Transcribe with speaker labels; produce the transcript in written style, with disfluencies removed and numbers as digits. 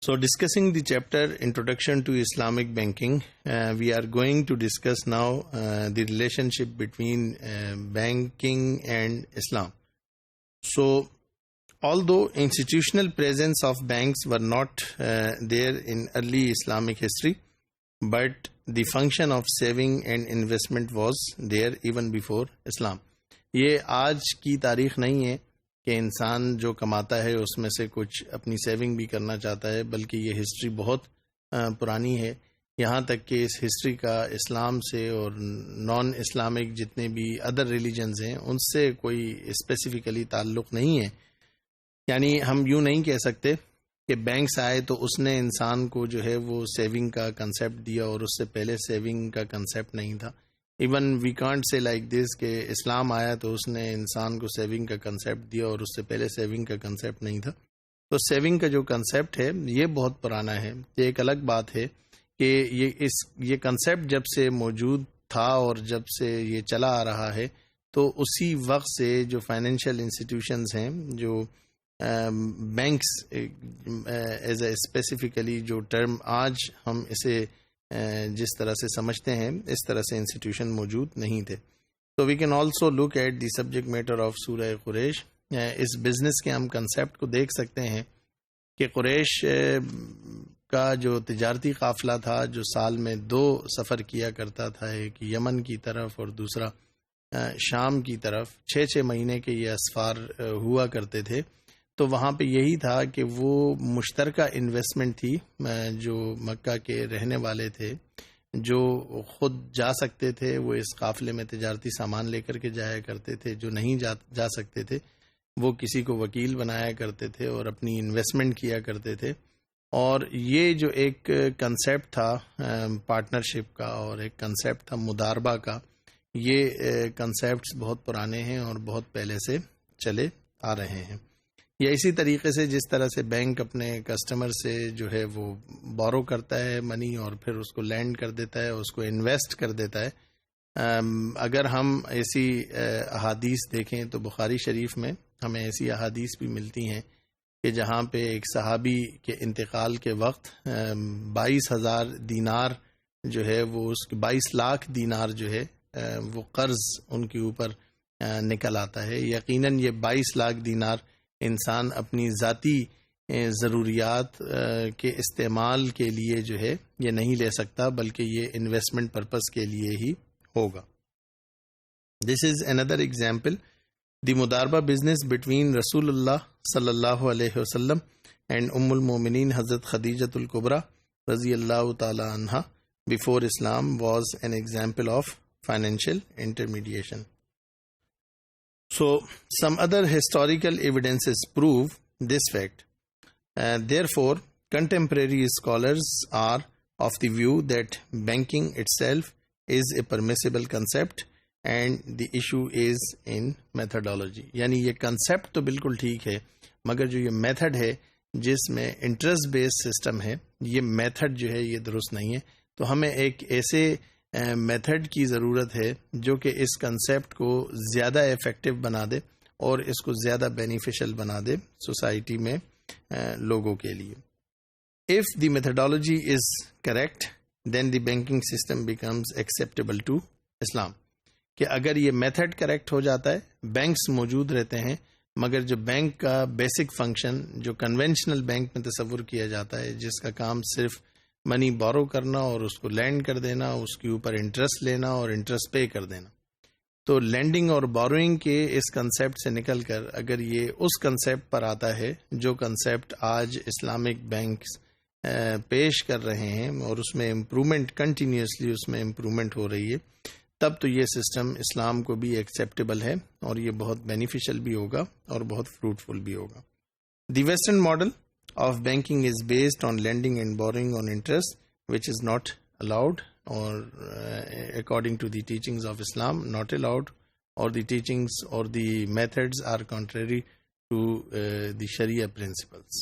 Speaker 1: So, discussing the chapter Introduction to Islamic Banking, we are going to discuss now the relationship between banking and Islam. So, although institutional presence of banks were not there in early Islamic history, but the function of saving and investment was there even before Islam. یہ آج کی تاریخ نہیں ہے کہ انسان جو کماتا ہے اس میں سے کچھ اپنی سیونگ بھی کرنا چاہتا ہے، بلکہ یہ ہسٹری بہت پرانی ہے، یہاں تک کہ اس ہسٹری کا اسلام سے اور نان اسلامک جتنے بھی ادر ریلیجنز ہیں ان سے کوئی اسپیسیفکلی تعلق نہیں ہے. یعنی ہم یوں نہیں کہہ سکتے کہ بینکس آئے تو اس نے انسان کو جو ہے وہ سیونگ کا کنسیپٹ دیا اور اس سے پہلے سیونگ کا کنسیپٹ نہیں تھا. Even we can't say like this کہ اسلام آیا تو اس نے انسان کو سیونگ کا کنسیپٹ دیا اور اس سے پہلے سیونگ کا کنسیپٹ نہیں تھا. تو سیونگ کا جو کنسیپٹ ہے یہ بہت پرانا ہے. یہ ایک الگ بات ہے کہ یہ کنسیپٹ جب سے موجود تھا اور جب سے یہ چلا آ رہا ہے تو اسی وقت سے جو فائنینشیل انسٹیٹیوشنز ہیں، جو بینکس ایز اے اسپیسیفکلی جو ٹرم آج ہم اسے جس طرح سے سمجھتے ہیں اس طرح سے انسٹیٹیوشن موجود نہیں تھے. تو we can also look at the subject matter of سورہ قریش. اس بزنس کے ہم کنسیپٹ کو دیکھ سکتے ہیں کہ قریش کا جو تجارتی قافلہ تھا جو سال میں 2 سفر کیا کرتا تھا، ایک یمن کی طرف اور دوسرا شام کی طرف، 6 مہینے کے یہ اسفار ہوا کرتے تھے. تو وہاں پہ یہی تھا کہ وہ مشترکہ انویسٹمنٹ تھی. جو مکہ کے رہنے والے تھے جو خود جا سکتے تھے وہ اس قافلے میں تجارتی سامان لے کر کے جایا کرتے تھے، جو نہیں جا سکتے تھے وہ کسی کو وکیل بنایا کرتے تھے اور اپنی انویسٹمنٹ کیا کرتے تھے. اور یہ جو ایک کنسیپٹ تھا پارٹنرشپ کا اور ایک کنسیپٹ تھا مداربہ کا، یہ کنسیپٹس بہت پرانے ہیں اور بہت پہلے سے چلے آ رہے ہیں. یا اسی طریقے سے جس طرح سے بینک اپنے کسٹمر سے جو ہے وہ بورو کرتا ہے منی اور پھر اس کو لینڈ کر دیتا ہے، اس کو انویسٹ کر دیتا ہے. اگر ہم ایسی احادیث دیکھیں تو بخاری شریف میں ہمیں ایسی احادیث بھی ملتی ہیں کہ جہاں پہ ایک صحابی کے انتقال کے وقت 22,000 دینار جو ہے وہ اس کے 22 لاکھ دینار جو ہے وہ قرض ان کے اوپر نکل آتا ہے. یقیناً یہ 22 لاکھ دینار انسان اپنی ذاتی ضروریات کے استعمال کے لیے جو ہے یہ نہیں لے سکتا، بلکہ یہ انویسٹمنٹ پرپس کے لیے ہی ہوگا. دس از اندر ایگزامپل دی مداربہ بزنس بٹوین رسول اللہ صلی اللہ علیہ وسلم اینڈ ام المومنین حضرت خدیجۃ الکبریٰ رضی اللہ تعالی عنہا before Islam was an example of financial intermediation. So, some other historical evidences prove this fact. Therefore, contemporary scholars are of the view that banking itself is a permissible concept and the issue is in methodology. یعنی یہ concept تو بالکل ٹھیک ہے، مگر جو یہ method ہے جس میں انٹرسٹ بیس سسٹم ہے، یہ میتھڈ جو ہے یہ درست نہیں ہے. تو ہمیں ایک ایسے میتھڈ کی ضرورت ہے جو کہ اس کنسیپٹ کو زیادہ ایفیکٹو بنا دے اور اس کو زیادہ بینیفیشل بنا دے سوسائٹی میں لوگوں کے لیے. If the methodology is correct, then the banking system becomes acceptable to Islam. کہ اگر یہ میتھڈ کریکٹ ہو جاتا ہے، بینکس موجود رہتے ہیں، مگر جو بینک کا بیسک فنکشن جو کنونشنل بینک میں تصور کیا جاتا ہے، جس کا کام صرف منی بورو کرنا اور اس کو لینڈ کر دینا، اس کے اوپر انٹرسٹ لینا اور انٹرسٹ پے کر دینا، تو لینڈنگ اور بوروئنگ کے اس کنسیپٹ سے نکل کر اگر یہ اس کنسیپٹ پر آتا ہے جو کنسیپٹ آج اسلامک بینکس پیش کر رہے ہیں اور اس میں امپرومنٹ کنٹینیوسلی اس میں امپرومنٹ ہو رہی ہے، تب تو یہ سسٹم اسلام کو بھی ایکسیپٹیبل ہے اور یہ بہت بینیفیشل بھی ہوگا اور بہت فروٹفل بھی ہوگا. The western model of banking is based on lending and borrowing on interest, which is not allowed, or according to the teachings of Islam not allowed, or the teachings or the methods are contrary to the Sharia principles.